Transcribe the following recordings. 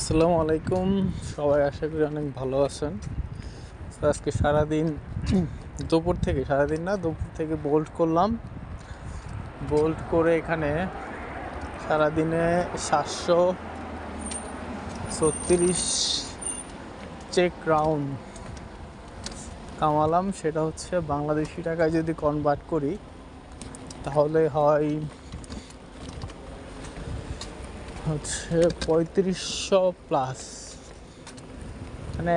আসসালামু আলাইকুম। সবাই আশা করি অনেক ভালো আছেন। তো আজকে সারাদিন দুপুর থেকে বোল্ট করলাম। বোল্ট করে এখানে সারাদিনে 736 চেক রাউন্ড কামালাম। সেটা হচ্ছে বাংলাদেশি টাকায় যদি কনভার্ট করি তাহলে হয় হচ্ছে 3500 প্লাস, মানে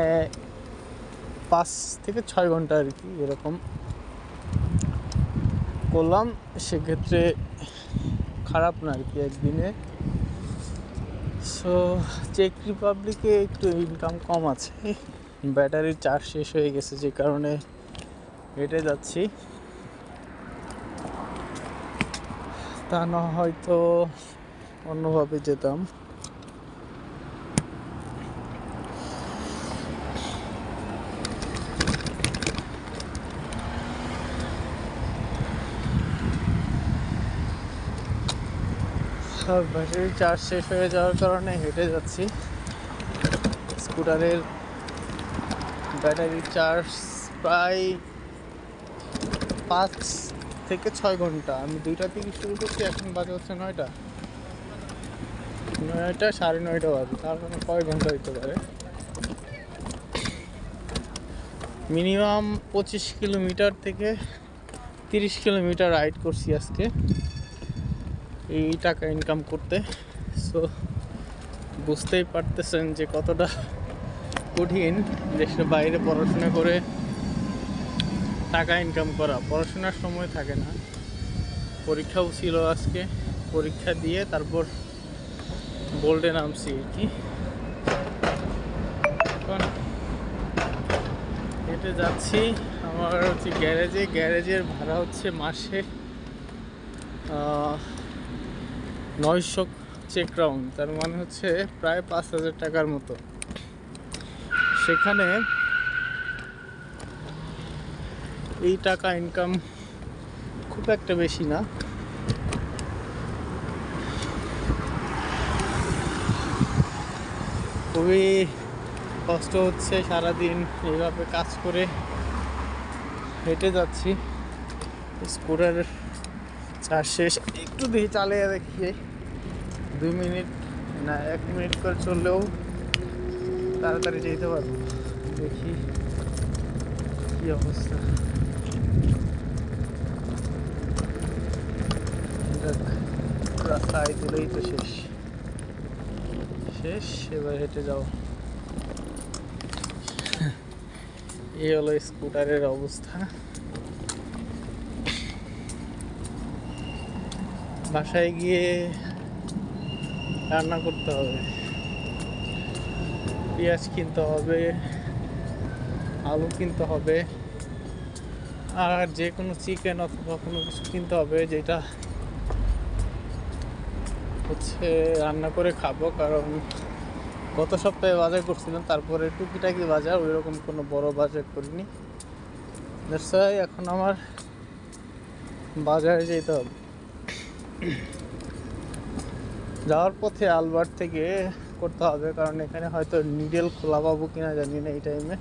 5 থেকে 6 ঘন্টা আর কি এরকম করলাম। সেক্ষেত্রে খারাপ না আর কি একদিনে। সো চেক রিপাবলিকে একটু ইনকাম কম আছে, ব্যাটারির চার্জ শেষ হয়ে গেছে যে কারণে হেঁটে যাচ্ছি। তা না হয়তো অন্যভাবে যেতাম। ব্যাটারির চার্জ শেষ হয়ে যাওয়ার কারণে হেঁটে যাচ্ছি। স্কুটারের ব্যাটারির চার্জ প্রায় 5 থেকে 6 ঘন্টা। আমি 2টা থেকে শুরু করছি, এখন বাজে হচ্ছে 9টা, 9টা 9:30 বাজে। তার মানে কয় ঘন্টা হইতে পারে? মিনিমাম 25 কিলোমিটার থেকে 30 কিলোমিটার রাইড করছি আজকে এই টাকা ইনকাম করতে। সো বুঝতেই পারতেছেন যে কতটা কঠিন দেশের বাইরে পড়াশোনা করে টাকা ইনকাম করা। পড়াশোনার সময় থাকে না। পরীক্ষাও ছিল আজকে, পরীক্ষা দিয়ে তারপর বোল্ডে নামছি আর কি। এখন হেঁটে যাচ্ছি আমার হচ্ছে গ্যারেজের ভাড়া হচ্ছে মাসে 900 চেক রাউন্ড, তার মানে হচ্ছে প্রায় 5,000 টাকার মতো। সেখানে এই টাকা ইনকাম খুব একটা বেশি না। খুবই কষ্ট হচ্ছে সারাদিন এইভাবে কাজ করে হেঁটে যাচ্ছি। স্কুটার চার্জ শেষ, একটু দিয়ে চালিয়ে দেখি 2 মিনিট না 1 মিনিট করে চললেও তাড়াতাড়ি যেতে পারবো। দেখি কি অবস্থা। রাস্তা দিলেই তো শেষ। এবার হেঁটে যাও। এই হলো স্কুটারের অবস্থা। বাসায় গিয়ে রান্না করতে হবে, পেঁয়াজ কিনতে হবে, আলু কিনতে হবে, আর যে কোনো চিকেন অথবা কোনো কিছু কিনতে হবে যেটা হচ্ছে রান্না করে খাবো। কারণ গত সপ্তাহে বাজার করছিলাম, তারপরে টুকিটাকি বাজার, ওই রকম কোনো বড় বাজার করিনি। এখন আমার বাজারে যেতে হবে। যাওয়ার পথে আলবার্ট থেকে করতে হবে, কারণ এখানে হয়তো নিডেল খোলা পাবো কিনা জানি না এই টাইমে।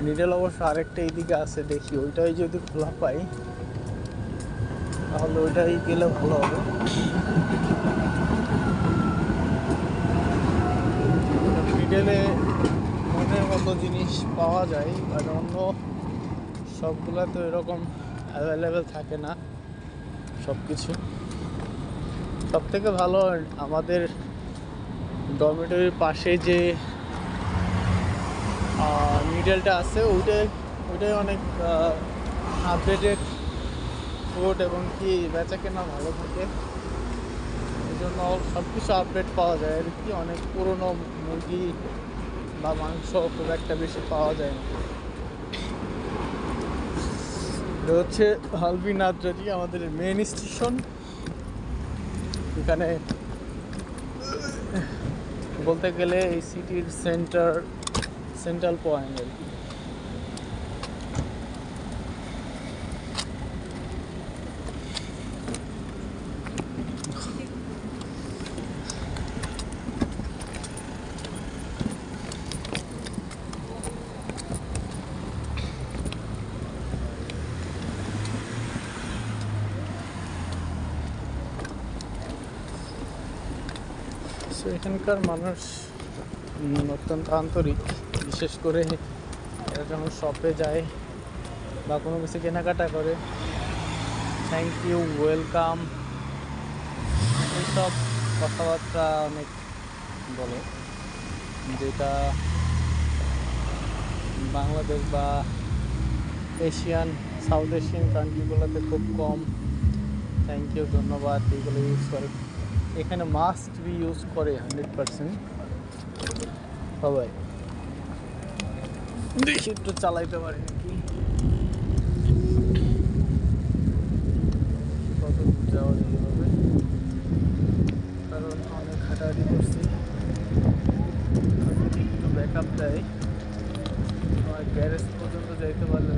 নিডেল অবশ্য আরেকটা এইদিকে আছে, দেখি ওইটাই যদি খোলা পাই তাহলে ওইটাই গেলে ভালো হবে। নিডেলে মনের মতো জিনিস পাওয়া যায়, আর অন্য সবগুলা তো এরকম অ্যাভেলেবেল থাকে না সব কিছু। সব থেকে ভালো আমাদের ডরমিটরির পাশে যে নিডেলটা আছে ওইটাই অনেক আপডেটেড ফুড এবং কি বেচা কেনা ভালো থাকে। এই জন্য সব কিছু আপডেট পাওয়া যায় আর কি। অনেক পুরনো মুরগি বা মাংস খুব একটা বেশি পাওয়া যায় না। এটা হচ্ছে হালবি নাদরাজি, আমাদের মেন স্টেশন। এখানে বলতে গেলে এই সিটির সেন্ট্রাল পয়েন্ট আর কি। সো এখানকার মানুষ অত্যন্ত আন্তরিক, বিশেষ করে এরা যখন শপে যায় বা কোনো কিছু কেনাকাটা করে, থ্যাংক ইউ, ওয়েলকাম, এইসব কথাবার্তা অনেক বলে, যেটা বাংলাদেশ বা সাউথ এশিয়ান কান্ট্রিগুলোতে খুব কম। থ্যাংক ইউ, ধন্যবাদ, এগুলো ইউজ করে। এখানে মাস্ট বি ইউজ করে 100% সবাই। দেখি একটু চালাইতে পারি নাকি, কত দূর যাওয়া যাবে, কারণ অনেক হাঁটাহাঁটি করছি। একটু ব্যাকআপ দেয়, আমার গ্যারেজ পর্যন্ত যাইতে পারলে,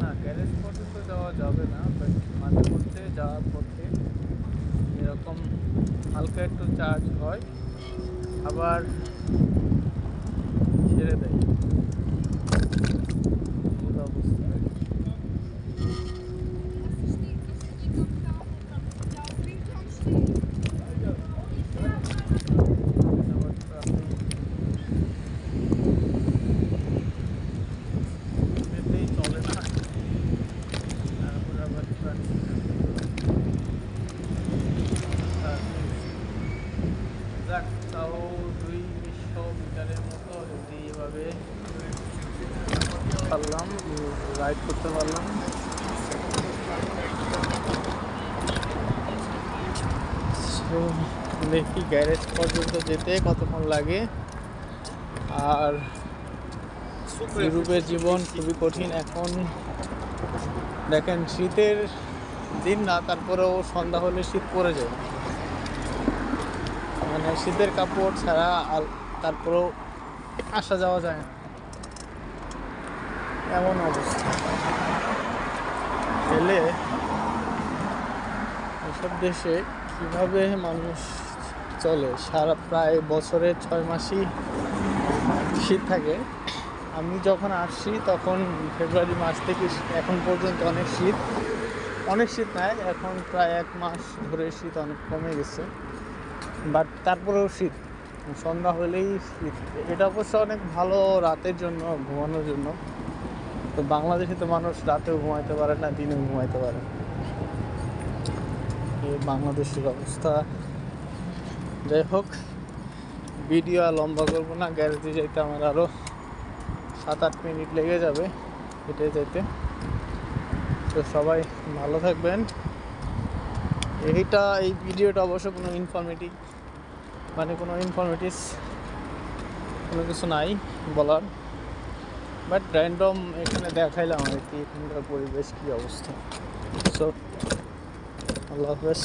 না গ্যারেজ পর্যন্ত যাওয়া যাবে না, বাট মাঝে মধ্যে যাওয়ার পথে এরকম হালকা একটু চার্জ হয়, আবার ছেড়ে দেয়। অবস্থা চলে না, তারপরে আবার যাক, তাও 200 মিটারের মতো যদি এভাবে পারলাম, রাইড করতে পারলাম। দেখি গ্যারেজ পর্যন্ত যেতে কতক্ষণ লাগে। আর ইউরোপের জীবন খুবই কঠিন এখন। দেখেন, শীতের দিন না, তারপরেও সন্ধ্যা হলে শীত পড়ে যায়, মানে শীতের কাপড় ছাড়া তারপরেও আসা যাওয়া যায় না, এমন অবস্থা। এলে এসব দেশে কীভাবে মানুষ চলে, সারা প্রায় বছরে 6 মাসই শীত থাকে। আমি যখন আসছি তখন ফেব্রুয়ারি মাস থেকে এখন পর্যন্ত অনেক শীত নাই, এখন প্রায় 1 মাস ধরে শীত অনেক কমে গেছে, বাট তারপরেও শীত, সন্ধ্যা হলেই শীত। এটা অবশ্য অনেক ভালো রাতের জন্য, ঘুমানোর জন্য। তো বাংলাদেশে তো মানুষ রাতেও ঘুমাইতে পারে না, দিনেও ঘুমাইতে পারে না, এই বাংলাদেশের অবস্থা। যাই হোক, ভিডিও আর লম্বা করবো না, গ্যারেজে যাইতে আমার আরও 7-8 মিনিট লেগে যাবে হেঁটে যেতে। তো সবাই ভালো থাকবেন। এই ভিডিওটা অবশ্য কোনো কোনো কিছু নাই বলার, বাট র্যান্ডম এখানে দেখাইলাম আর কি এখানকার পরিবেশ কী অবস্থা। সো আল্লাহ হাফেজ।